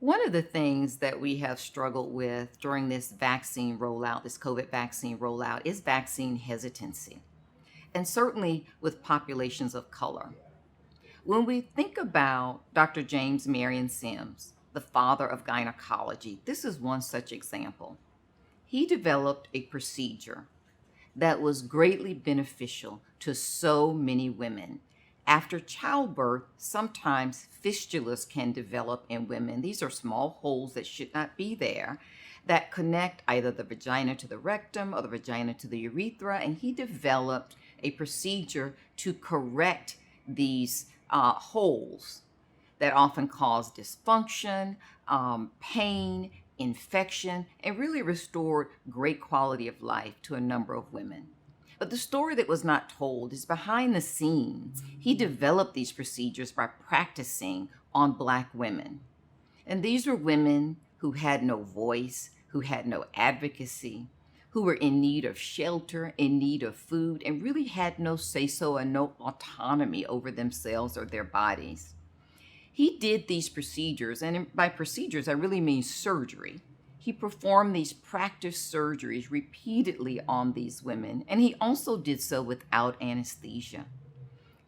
One of the things that we have struggled with during this vaccine rollout, this COVID vaccine rollout, is vaccine hesitancy, and certainly with populations of color. When we think about Dr. James Marion Sims, the father of gynecology, this is one such example. He developed a procedure that was greatly beneficial to so many women. After childbirth, sometimes fistulas can develop in women. These are small holes that should not be there that connect either the vagina to the rectum or the vagina to the urethra. And he developed a procedure to correct these holes that often cause dysfunction, pain, infection, and really restored great quality of life to a number of women. But the story that was not told is behind the scenes. He developed these procedures by practicing on Black women. And these were women who had no voice, who had no advocacy, who were in need of shelter, in need of food, and really had no say-so and no autonomy over themselves or their bodies. He did these procedures, and by procedures, I really mean surgery. He performed these practice surgeries repeatedly on these women, and he also did so without anesthesia.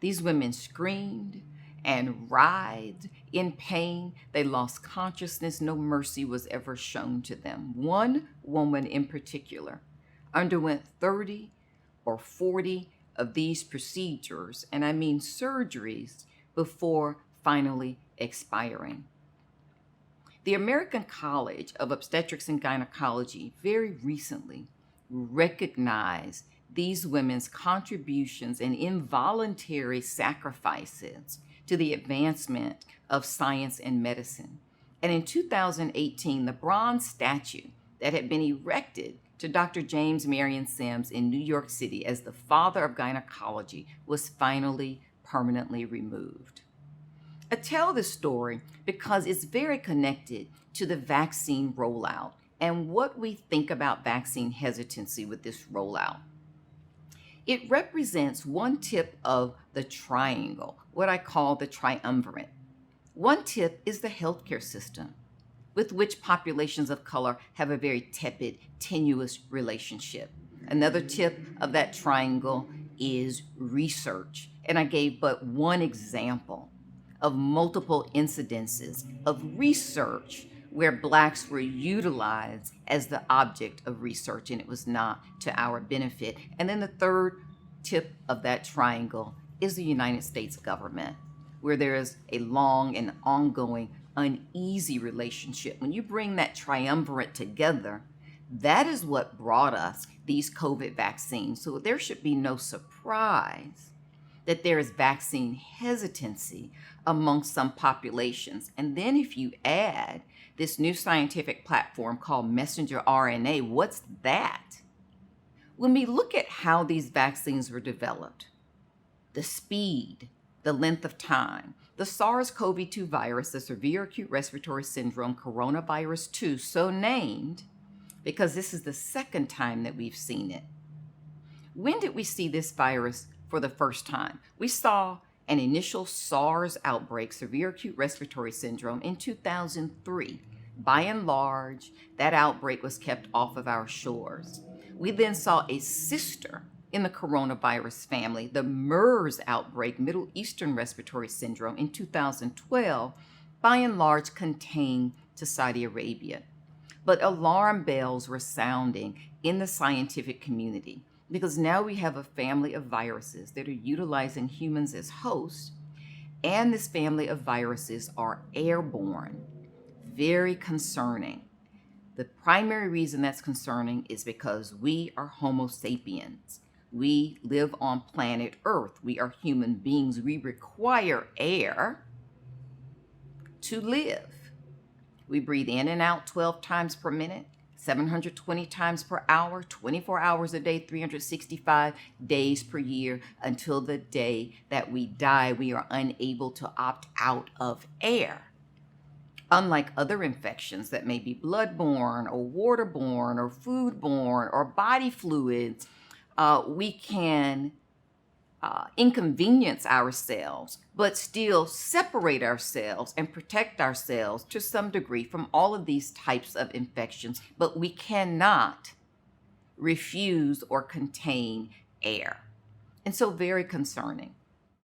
These women screamed and writhed in pain. They lost consciousness. No mercy was ever shown to them. One woman in particular underwent 30 or 40 of these procedures, and I mean surgeries, before finally expiring. The American College of Obstetrics and Gynecology very recently recognized these women's contributions and involuntary sacrifices to the advancement of science and medicine. And in 2018, the bronze statue that had been erected to Dr. James Marion Sims in New York City as the father of gynecology was finally permanently removed. I tell this story because it's very connected to the vaccine rollout and what we think about vaccine hesitancy with this rollout. It represents one tip of the triangle, what I call the triumvirate. One tip is the healthcare system, with which populations of color have a very tepid, tenuous relationship. Another tip of that triangle is research. And I gave but one example of multiple incidences of research where Blacks were utilized as the object of research, and it was not to our benefit. And then the third tip of that triangle is the United States government, where there is a long and ongoing uneasy relationship. When you bring that triumvirate together, that is what brought us these COVID vaccines. So there should be no surprise that there is vaccine hesitancy among some populations. And then if you add this new scientific platform called messenger RNA, what's that? When we look at how these vaccines were developed, the speed, the length of time, the SARS-CoV-2 virus, the severe acute respiratory syndrome coronavirus 2, so named because this is the second time that we've seen it. When did we see this virus for the first time? We saw an initial SARS outbreak, severe acute respiratory syndrome, in 2003. By and large, that outbreak was kept off of our shores. We then saw a sister in the coronavirus family, the MERS outbreak, Middle Eastern Respiratory Syndrome, in 2012, by and large contained to Saudi Arabia. But alarm bells were sounding in the scientific community, because now we have a family of viruses that are utilizing humans as hosts, and this family of viruses are airborne. Very concerning. The primary reason that's concerning is because we are Homo sapiens. We live on planet Earth. We are human beings. We require air to live. We breathe in and out 12 times per minute, 720 times per hour, 24 hours a day, 365 days per year, until the day that we die. We are unable to opt out of air. Unlike other infections that may be bloodborne or waterborne or foodborne or body fluids, we can inconvenience ourselves, but still separate ourselves and protect ourselves to some degree from all of these types of infections. But we cannot refuse or contain air. And so very concerning.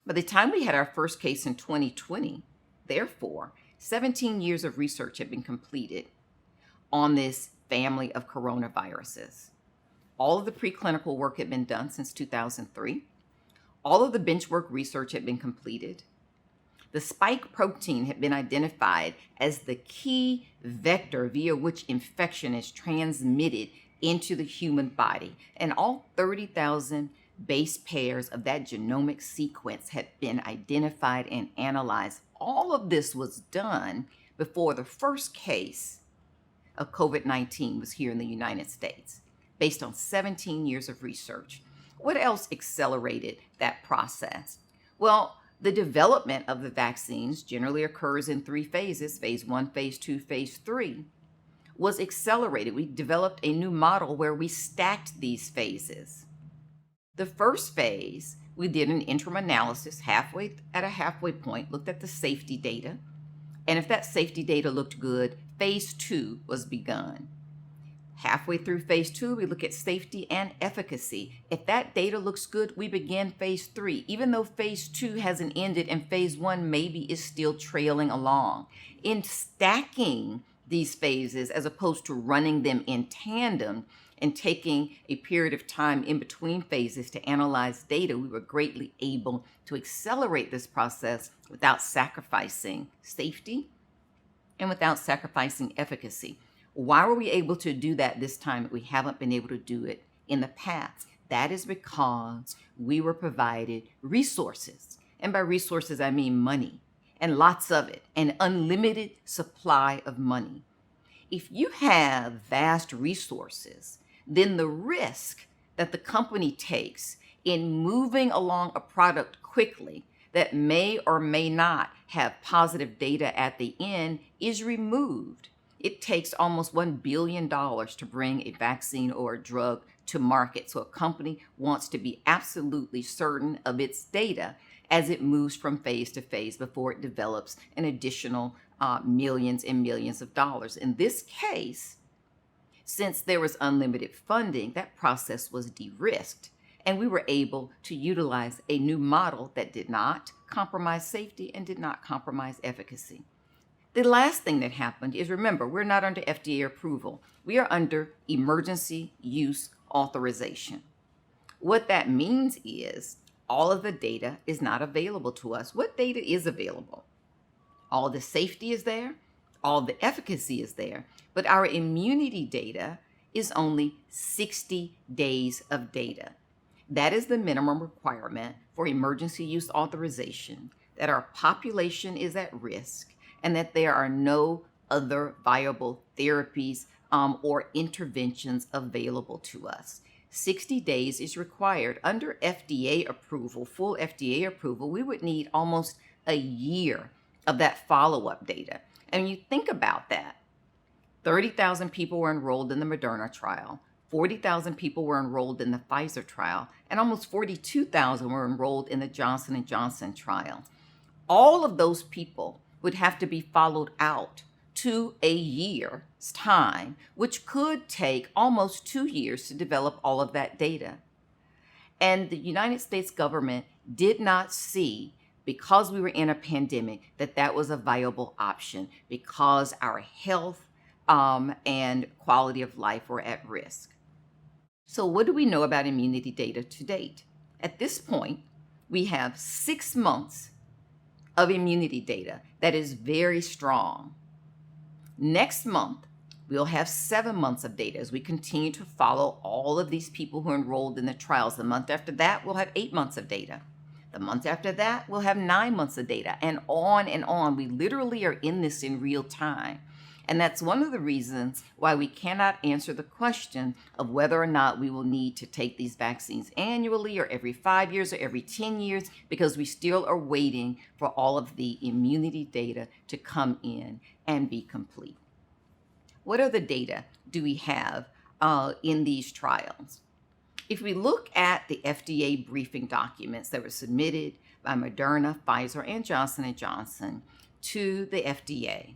By the time we had our first case in 2020, therefore, 17 years of research had been completed on this family of coronaviruses. All of the preclinical work had been done since 2003. All of the bench work research had been completed. The spike protein had been identified as the key vector via which infection is transmitted into the human body. And all 30,000 base pairs of that genomic sequence had been identified and analyzed. All of this was done before the first case of COVID-19 was here in the United States, based on 17 years of research. What else accelerated that process? Well, the development of the vaccines generally occurs in 3 phases, phase 1, phase 2, phase 3, was accelerated. We developed a new model where we stacked these phases. The first phase, we did an interim analysis at a halfway point, looked at the safety data, and if that safety data looked good, phase 2 was begun. Halfway through phase 2, we look at safety and efficacy. If that data looks good, we begin phase 3, even though phase 2 hasn't ended and phase 1 maybe is still trailing along. In stacking these phases, as opposed to running them in tandem and taking a period of time in between phases to analyze data, we were greatly able to accelerate this process without sacrificing safety and without sacrificing efficacy. Why were we able to do that this time that we haven't been able to do it in the past? That is because we were provided resources. And by resources, I mean money, and lots of it, an unlimited supply of money. If you have vast resources, then the risk that the company takes in moving along a product quickly that may or may not have positive data at the end is removed. It takes almost $1 billion to bring a vaccine or a drug to market. So a company wants to be absolutely certain of its data as it moves from phase to phase before it develops an additional millions and millions of dollars. In this case, since there was unlimited funding, that process was de-risked, and we were able to utilize a new model that did not compromise safety and did not compromise efficacy. The last thing that happened is, remember, we're not under FDA approval. We are under emergency use authorization. What that means is all of the data is not available to us. What data is available? All the safety is there, all the efficacy is there, but our immunity data is only 60 days of data. That is the minimum requirement for emergency use authorization, that our population is at risk, and that there are no other viable therapies or interventions available to us. 60 days is required. Under FDA approval, full FDA approval, we would need almost a year of that follow-up data. And you think about that. 30,000 people were enrolled in the Moderna trial. 40,000 people were enrolled in the Pfizer trial, and almost 42,000 were enrolled in the Johnson & Johnson trial. All of those people would have to be followed out to a year's time, which could take almost 2 years to develop all of that data. And the United States government did not see, because we were in a pandemic, that that was a viable option, because our health and quality of life were at risk. So what do we know about immunity data to date? At this point, we have 6 months of immunity data that is very strong. Next month, we'll have 7 months of data as we continue to follow all of these people who enrolled in the trials. The month after that, we'll have 8 months of data. The month after that, we'll have 9 months of data, and on and on. We literally are in this in real time. And that's one of the reasons why we cannot answer the question of whether or not we will need to take these vaccines annually or every 5 years or every 10 years, because we still are waiting for all of the immunity data to come in and be complete. What other data do we have in these trials? If we look at the FDA briefing documents that were submitted by Moderna, Pfizer, and Johnson & Johnson to the FDA,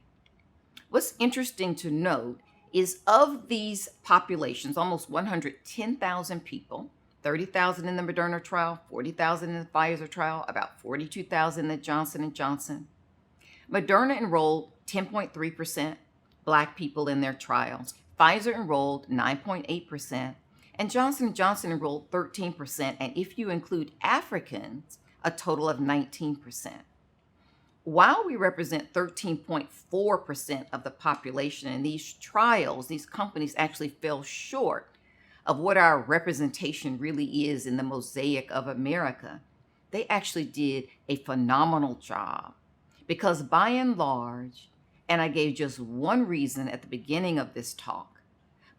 what's interesting to note is of these populations, almost 110,000 people, 30,000 in the Moderna trial, 40,000 in the Pfizer trial, about 42,000 in the Johnson & Johnson. Moderna enrolled 10.3% Black people in their trials. Pfizer enrolled 9.8%, and Johnson & Johnson enrolled 13%, and if you include Africans, a total of 19%. While we represent 13.4% of the population in these trials, these companies actually fell short of what our representation really is in the mosaic of America. They actually did a phenomenal job because by and large, and I gave just one reason at the beginning of this talk,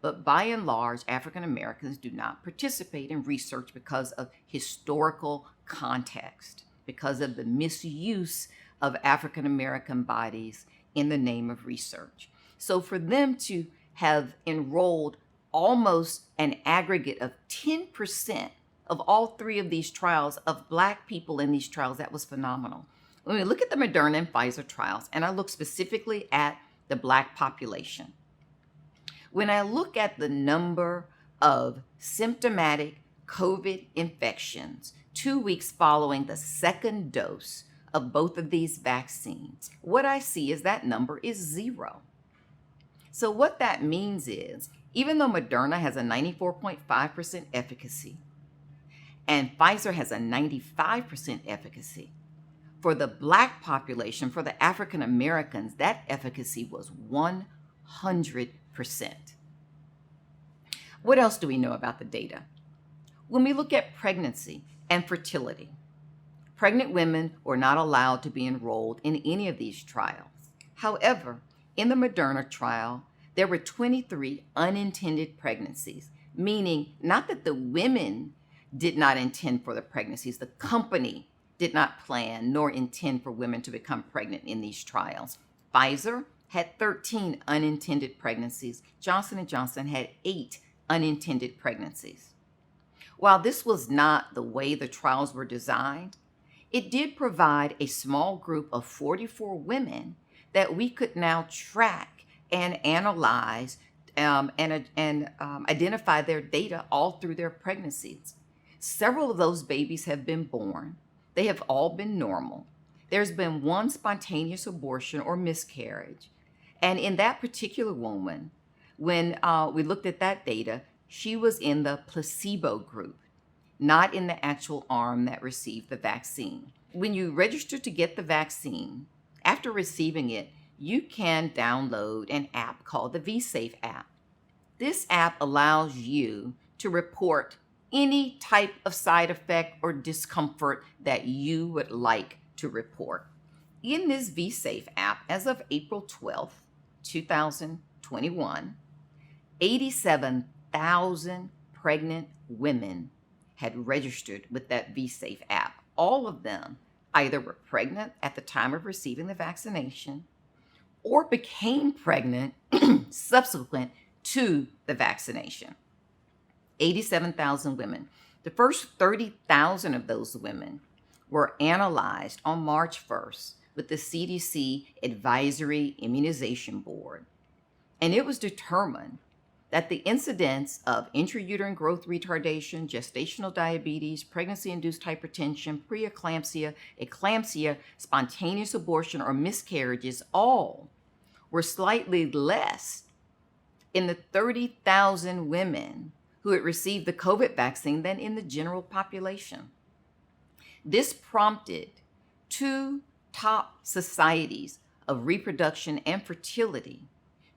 but by and large, African Americans do not participate in research because of historical context, because of the misuse of African American bodies in the name of research. So for them to have enrolled almost an aggregate of 10% of all three of these trials of Black people in these trials, that was phenomenal. When we look at the Moderna and Pfizer trials, and I look specifically at the Black population, when I look at the number of symptomatic COVID infections 2 weeks following the second dose of both of these vaccines, what I see is that number is 0. So what that means is, even though Moderna has a 94.5% efficacy and Pfizer has a 95% efficacy, for the Black population, for the African Americans, that efficacy was 100%. What else do we know about the data? When we look at pregnancy and fertility, pregnant women were not allowed to be enrolled in any of these trials. However, in the Moderna trial, there were 23 unintended pregnancies, meaning not that the women did not intend for the pregnancies, the company did not plan nor intend for women to become pregnant in these trials. Pfizer had 13 unintended pregnancies. Johnson & Johnson had 8 unintended pregnancies. While this was not the way the trials were designed, it did provide a small group of 44 women that we could now track and analyze and identify their data all through their pregnancies. Several of those babies have been born. They have all been normal. There's been one spontaneous abortion or miscarriage. And in that particular woman, when we looked at that data, she was in the placebo group, not in the actual arm that received the vaccine. When you register to get the vaccine, after receiving it, you can download an app called the VSafe app. This app allows you to report any type of side effect or discomfort that you would like to report. In this VSafe app, as of April 12th, 2021, 87,000 pregnant women had registered with that VSafe app. All of them either were pregnant at the time of receiving the vaccination or became pregnant subsequent to the vaccination. 87,000 women. The first 30,000 of those women were analyzed on March 1st with the CDC Advisory Immunization Board. And it was determined that the incidence of intrauterine growth retardation, gestational diabetes, pregnancy-induced hypertension, preeclampsia, eclampsia, spontaneous abortion, or miscarriages all were slightly less in the 30,000 women who had received the COVID vaccine than in the general population. This prompted 2 top societies of reproduction and fertility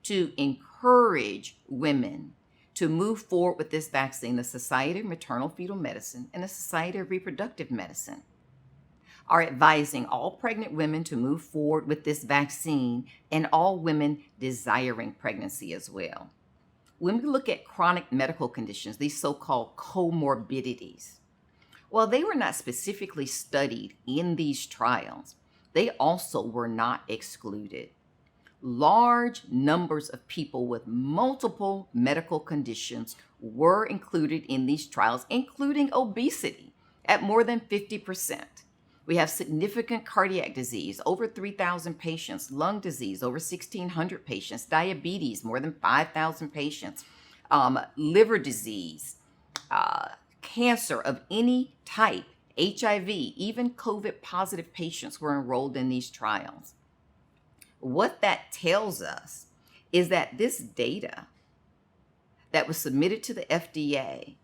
to encourage women to move forward with this vaccine. The Society of Maternal Fetal Medicine and the Society of Reproductive Medicine are advising all pregnant women to move forward with this vaccine and all women desiring pregnancy as well. When we look at chronic medical conditions, these so-called comorbidities, while they were not specifically studied in these trials, they also were not excluded. large numbers of people with multiple medical conditions were included in these trials, including obesity at more than 50%. We have significant cardiac disease, over 3,000 patients, lung disease, over 1,600 patients, diabetes, more than 5,000 patients, liver disease, cancer of any type, HIV, even COVID positive patients were enrolled in these trials. What that tells us is that this data that was submitted to the FDA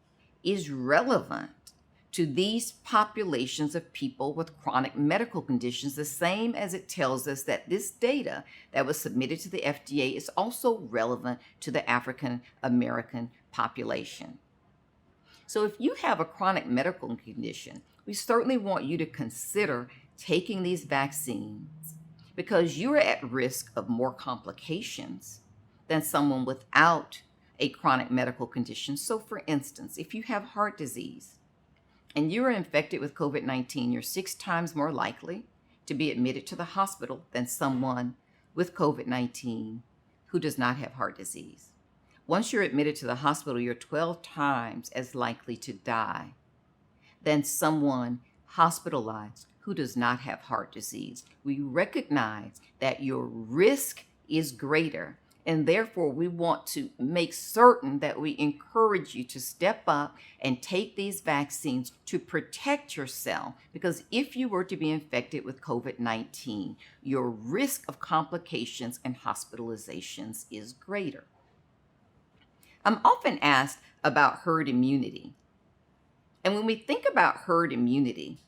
is relevant to these populations of people with chronic medical conditions, the same as it tells us that this data that was submitted to the FDA is also relevant to the African American population. So if you have a chronic medical condition, we certainly want you to consider taking these vaccines because you're at risk of more complications than someone without a chronic medical condition. So for instance, if you have heart disease and you're infected with COVID-19, you're 6 times more likely to be admitted to the hospital than someone with COVID-19 who does not have heart disease. Once you're admitted to the hospital, you're 12 times as likely to die than someone hospitalized who does not have heart disease. We recognize that your risk is greater, and therefore we want to make certain that we encourage you to step up and take these vaccines to protect yourself, because if you were to be infected with COVID-19, your risk of complications and hospitalizations is greater. I'm often asked about herd immunity. And when we think about herd immunity,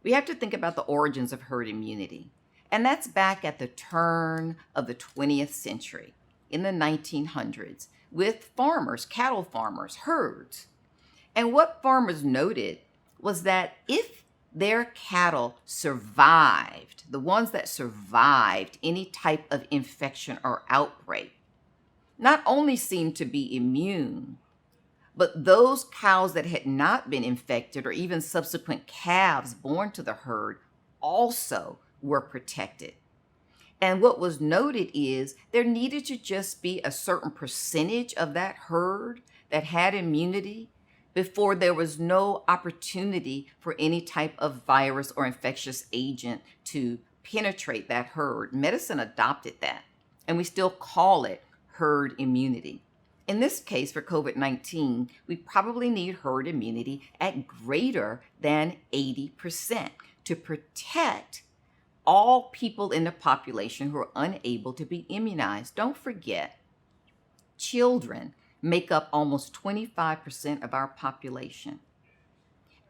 we have to think about the origins of herd immunity. And that's back at the turn of the 20th century, in the 1900s, with farmers, cattle farmers, herds. And what farmers noted was that if their cattle survived, the ones that survived any type of infection or outbreak, not only seemed to be immune, but those cows that had not been infected or even subsequent calves born to the herd also were protected. And what was noted is there needed to just be a certain percentage of that herd that had immunity before there was no opportunity for any type of virus or infectious agent to penetrate that herd. Medicine adopted that, and we still call it herd immunity. In this case, for COVID-19, we probably need herd immunity at greater than 80% to protect all people in the population who are unable to be immunized. Don't forget, children make up almost 25% of our population.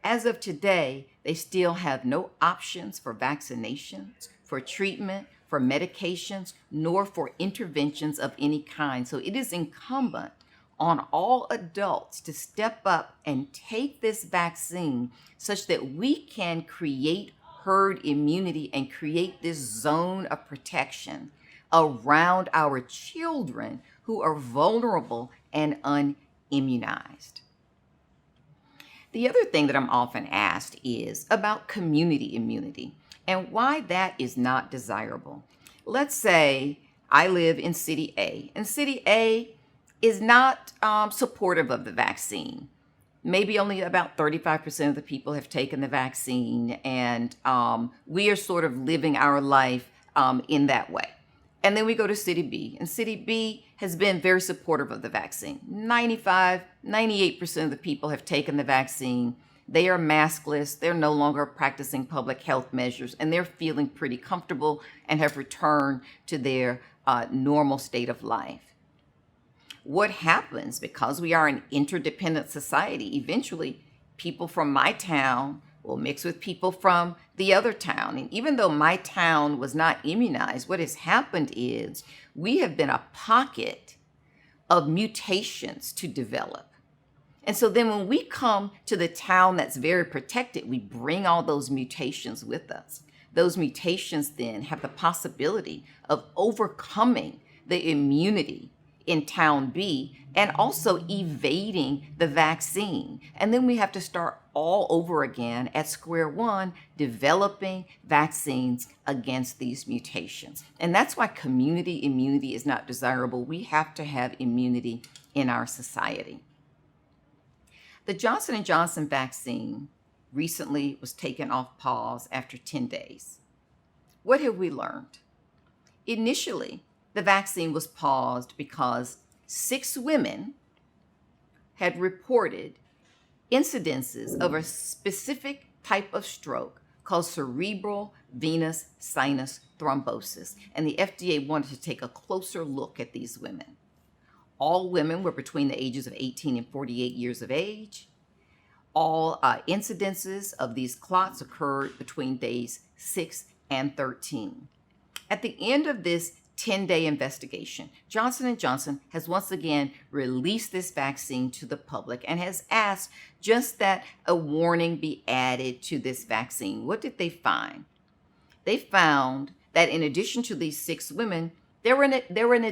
As of today, they still have no options for vaccinations, for treatment, for medications, nor for interventions of any kind. So it is incumbent on all adults to step up and take this vaccine such that we can create herd immunity and create this zone of protection around our children who are vulnerable and unimmunized. The other thing that I'm often asked is about community immunity and why that is not desirable. Let's say I live in City A, and City A is not supportive of the vaccine. Maybe only about 35% of the people have taken the vaccine, and we are sort of living our life in that way. And then we go to City B, and City B has been very supportive of the vaccine. 98% of the people have taken the vaccine. They are maskless, they're no longer practicing public health measures, and they're feeling pretty comfortable and have returned to their normal state of life. What happens, because we are an interdependent society, eventually people from my town will mix with people from the other town. And even though my town was not immunized, what has happened is we have been a pocket of mutations to develop. And so then when we come to the town that's very protected, we bring all those mutations with us. Those mutations then have the possibility of overcoming the immunity in town B and also evading the vaccine. And then we have to start all over again at square one, developing vaccines against these mutations. And that's why community immunity is not desirable. We have to have immunity in our society. The Johnson & Johnson vaccine recently was taken off pause after 10 days. What have we learned? Initially, the vaccine was paused because 6 women had reported incidences of a specific type of stroke called cerebral venous sinus thrombosis, and the FDA wanted to take a closer look at these women. All women were between the ages of 18 and 48 years of age. All incidences of these clots occurred between days 6 and 13. At the end of this 10-day investigation, Johnson & Johnson has once again released this vaccine to the public and has asked just that a warning be added to this vaccine. What did they find? They found that in addition to these 6 women, there were an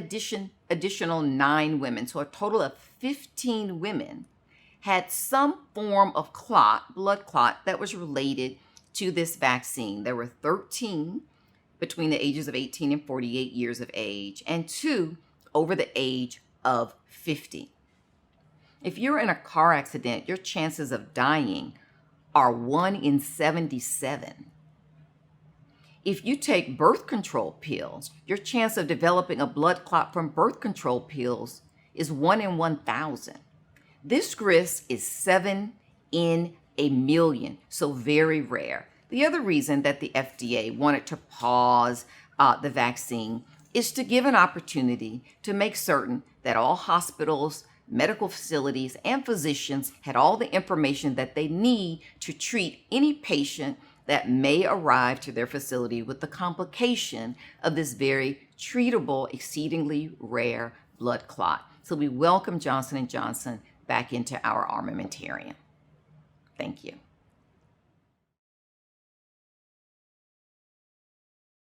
additional 9 women, so a total of 15 women had some form of blood clot that was related to this vaccine. There were 13 between the ages of 18 and 48 years of age, and 2 over the age of 50. If you're in a car accident, your chances of dying are 1 in 77. If you take birth control pills, your chance of developing a blood clot from birth control pills is 1 in 1,000. This risk is 7 in a million, so very rare. The other reason that the FDA wanted to pause the vaccine is to give an opportunity to make certain that all hospitals, medical facilities, and physicians had all the information that they need to treat any patient that may arrive to their facility with the complication of this very treatable, exceedingly rare blood clot. So we welcome Johnson & Johnson back into our armamentarium. Thank you.